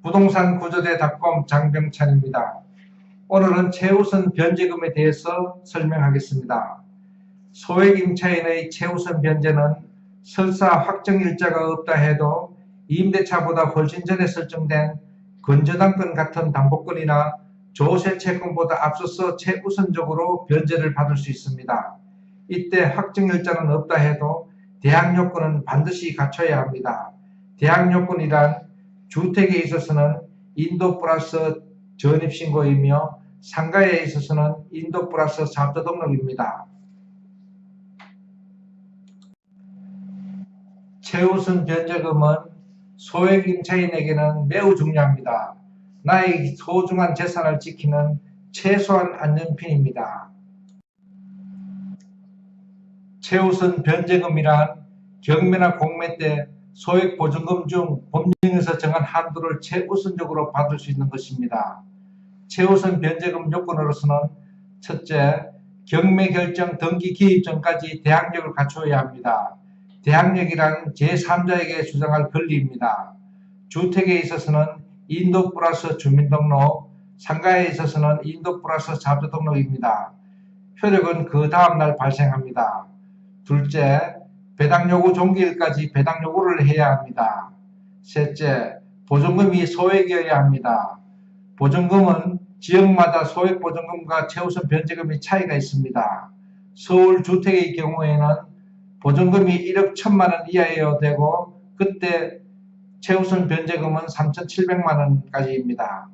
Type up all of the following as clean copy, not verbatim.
부동산 구조대닷컴 장병찬입니다. 오늘은 최우선 변제금에 대해서 설명하겠습니다. 소액 임차인의 최우선 변제는 설사 확정일자가 없다 해도 임대차보다 훨씬 전에 설정된 건저당권 같은 담보권이나 조세채권보다 앞서서 최우선적으로 변제를 받을 수 있습니다. 이때 확정일자는 없다 해도 대항요건은 반드시 갖춰야 합니다. 대항요건이란 주택에 있어서는 인도 플러스 전입신고이며 상가에 있어서는 인도 플러스 잡조 등록입니다. 최우선 변제금은 소액 임차인에게는 매우 중요합니다. 나의 소중한 재산을 지키는 최소한 안전핀입니다. 최우선 변제금이란 경매나 공매 때 소액 보증금 중 법령에서 정한 한도를 최우선적으로 받을 수 있는 것입니다. 최우선 변제금 요건으로서는 첫째, 경매 결정 등기 기입 전까지 대항력을 갖추어야 합니다. 대항력이란 제3자에게 주장할 권리입니다. 주택에 있어서는 인도 플러스 주민등록, 상가에 있어서는 인도 플러스 잡조 등록입니다. 효력은 그 다음날 발생합니다. 둘째, 배당요구 종기일까지 배당요구를 해야 합니다. 셋째, 보증금이 소액이어야 합니다. 보증금은 지역마다 소액보증금과 최우선 변제금의 차이가 있습니다. 서울 주택의 경우에는 보증금이 1억 1천만원 이하여야 되고 그때 최우선 변제금은 3,700만원까지입니다.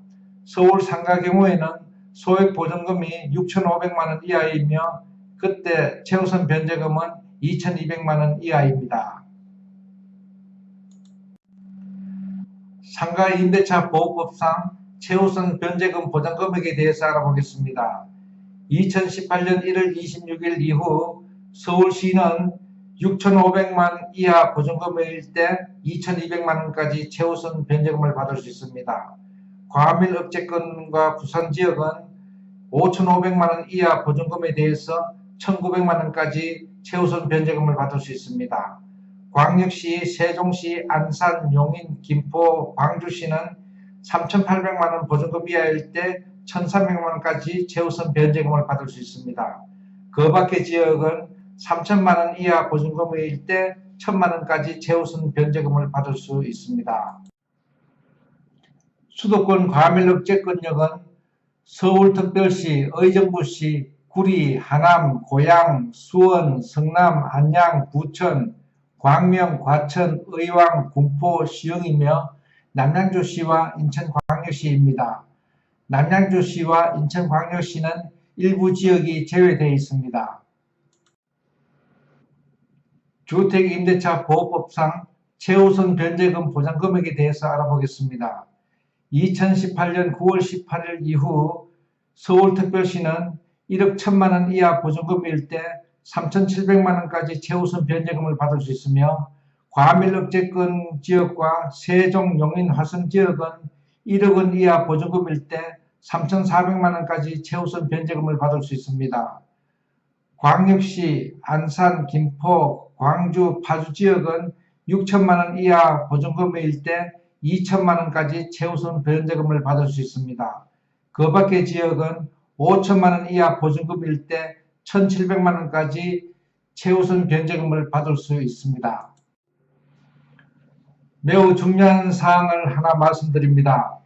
서울 상가 경우에는 소액 보증금이 6,500만원 이하이며 그때 최우선 변제금은 2,200만원 이하입니다. 상가 임대차 보호법상 최우선 변제금 보장금액에 대해서 알아보겠습니다. 2018년 1월 26일 이후 서울시는 6,500만 이하 보증금일 때 2,200만원까지 최우선 변제금을 받을 수 있습니다. 과밀 억제권과 부산지역은 5,500만원 이하 보증금에 대해서 1,900만원까지 최우선 변제금을 받을 수 있습니다. 광역시, 세종시, 안산, 용인, 김포, 광주시는 3,800만원 보증금 이하일 때 1,300만원까지 최우선 변제금을 받을 수 있습니다. 그 밖의 지역은 3,000만원 이하 보증금일 때 1,000만원까지 최우선 변제금을 받을 수 있습니다. 수도권 과밀억제권역은 서울특별시, 의정부시, 구리, 하남, 고양, 수원, 성남, 안양, 부천, 광명, 과천, 의왕, 군포, 시흥이며 남양주시와 인천광역시입니다. 남양주시와 인천광역시는 일부 지역이 제외되어 있습니다. 주택임대차 보호법상 최우선 변제금 보장금액에 대해서 알아보겠습니다. 2018년 9월 18일 이후 서울특별시는 1억 1천만원 이하 보증금일 때 3,700만원까지 최우선 변제금을 받을 수 있으며 과밀억제권 지역과 세종, 용인, 화성 지역은 1억원 이하 보증금일 때 3,400만원까지 최우선 변제금을 받을 수 있습니다. 광역시, 안산, 김포, 광주, 파주 지역은 6천만원 이하 보증금일 때 2천만원까지 최우선 변제금을 받을 수 있습니다. 그 밖의 지역은 5천만원 이하 보증금일 때 1,700만원까지 최우선 변제금을 받을 수 있습니다. 매우 중요한 사항을 하나 말씀드립니다.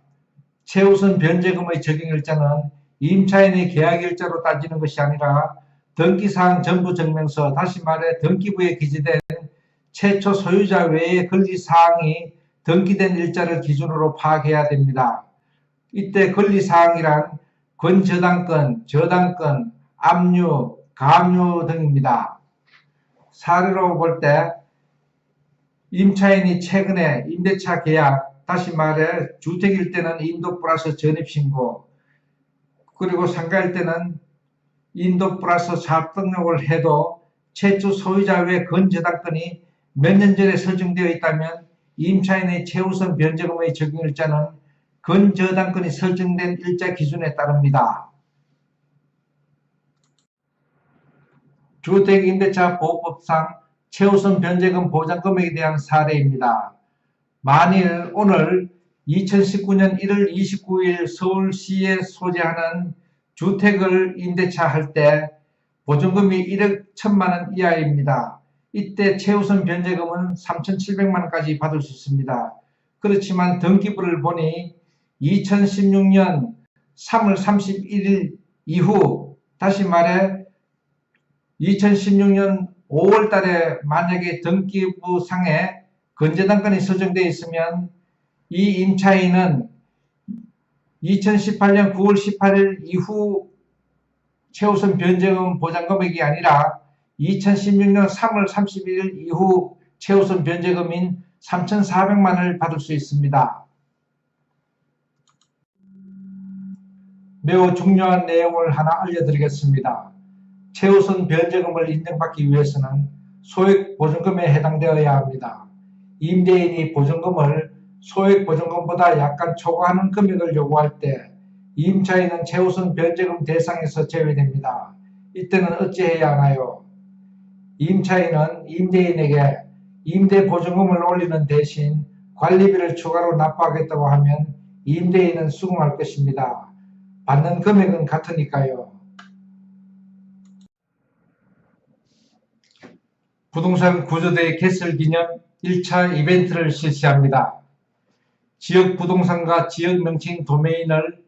최우선 변제금의 적용일자는 임차인의 계약일자로 따지는 것이 아니라 등기사항 전부증명서, 다시 말해 등기부에 기재된 최초 소유자 외의 권리사항이 등기된 일자를 기준으로 파악해야 됩니다. 이때 권리사항이란 권저당권, 저당권, 압류, 가압류 등입니다. 사례로 볼 때 임차인이 최근에 임대차 계약, 다시 말해 주택일 때는 인도 플러스 전입신고, 그리고 상가일 때는 인도 플러스 사업 등록을 해도 최초 소유자 외 권저당권이 몇 년 전에 설정되어 있다면 임차인의 최우선 변제금의 적용일자는 권저당권이 설정된 일자 기준에 따릅니다. 주택임대차 보호법상 최우선 변제금 보장금액에 대한 사례입니다. 만일 오늘 2019년 1월 29일 서울시에 소재하는 주택을 임대차 할 때 보증금이 1억 1천만 원 이하입니다. 이때 최우선 변제금은 3,700만 원까지 받을 수 있습니다. 그렇지만 등기부를 보니 2016년 3월 31일 이후, 다시 말해 2016년 5월 달에 만약에 등기부상에 건재당권이 설정되어 있으면 이 임차인은 2018년 9월 18일 이후 최우선 변제금 보장금액이 아니라 2016년 3월 31일 이후 최우선 변제금인 3,400만 원을 받을 수 있습니다. 매우 중요한 내용을 하나 알려드리겠습니다. 최우선 변제금을 인정받기 위해서는 소액보증금에 해당되어야 합니다. 임대인이 보증금을 소액보증금보다 약간 초과하는 금액을 요구할 때 임차인은 최우선 변제금 대상에서 제외됩니다. 이때는 어찌해야 하나요? 임차인은 임대인에게 임대보증금을 올리는 대신 관리비를 추가로 납부하겠다고 하면 임대인은 수긍할 것입니다. 받는 금액은 같으니까요. 부동산 구조대 개설 기념 1차 이벤트를 실시합니다. 지역 부동산과 지역 명칭 도메인을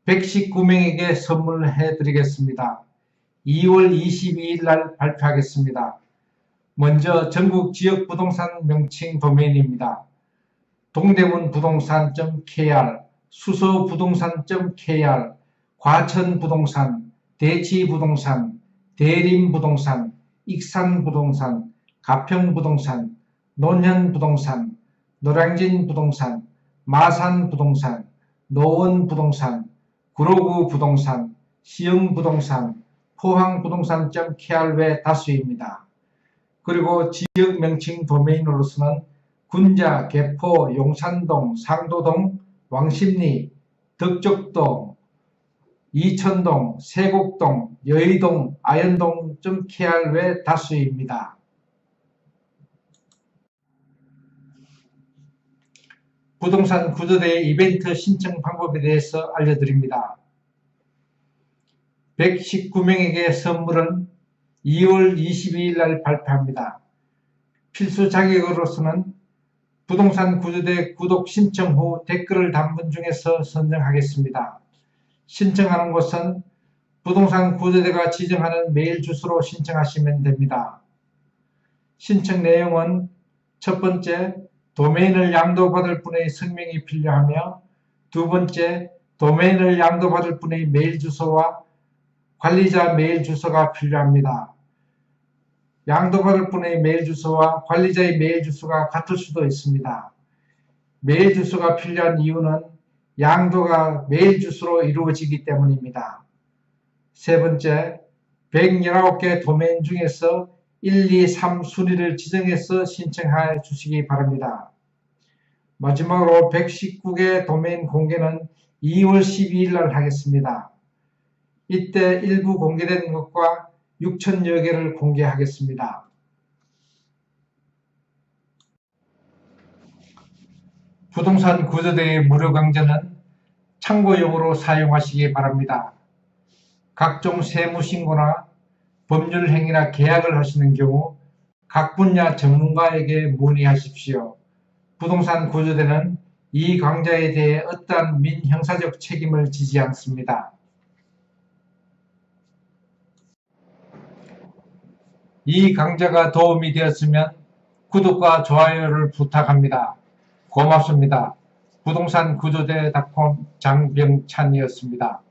119명에게 선물해 드리겠습니다. 2월 22일 날 발표하겠습니다. 먼저 전국 지역 부동산 명칭 도메인입니다. 동대문부동산.kr, 수서부동산.kr, 과천부동산, 대치부동산, 대림부동산, 익산부동산, 가평부동산, 논현부동산, 노량진부동산, 마산부동산, 노원부동산, 구로구부동산, 시흥부동산, 포항부동산.kr 외 다수입니다. 그리고 지역 명칭 도메인으로서는 군자, 개포, 용산동, 상도동, 왕십리, 덕적동, 이천동, 세곡동, 여의동, 아현동.kr 외 다수입니다. 부동산 구조대의 이벤트 신청 방법에 대해서 알려드립니다. 119명에게 선물은 2월 22일 날 발표합니다. 필수 자격으로서는 부동산 구조대 구독 신청 후 댓글을 단 분 중에서 선정하겠습니다. 신청하는 곳은 부동산 구조대가 지정하는 메일 주소로 신청하시면 됩니다. 신청 내용은 첫 번째, 도메인을 양도받을 분의 성명이 필요하며, 두 번째, 도메인을 양도받을 분의 메일 주소와 관리자 메일 주소가 필요합니다. 양도받을 분의 메일 주소와 관리자의 메일 주소가 같을 수도 있습니다. 메일 주소가 필요한 이유는 양도가 메일 주소로 이루어지기 때문입니다. 세 번째, 119개 도메인 중에서 1, 2, 3 순위를 지정해서 신청해 주시기 바랍니다. 마지막으로 119개 도메인 공개는 2월 12일 날 하겠습니다. 이때 일부 공개된 것과 6,000여 개를 공개하겠습니다. 부동산 구조대의 무료 강좌는 참고용으로 사용하시기 바랍니다. 각종 세무신고나 법률행위나 계약을 하시는 경우 각 분야 전문가에게 문의하십시오. 부동산 구조대는 이 강좌에 대해 어떠한 민형사적 책임을 지지 않습니다. 이 강좌가 도움이 되었으면 구독과 좋아요를 부탁합니다. 고맙습니다. 부동산구조대.com 장병찬이었습니다.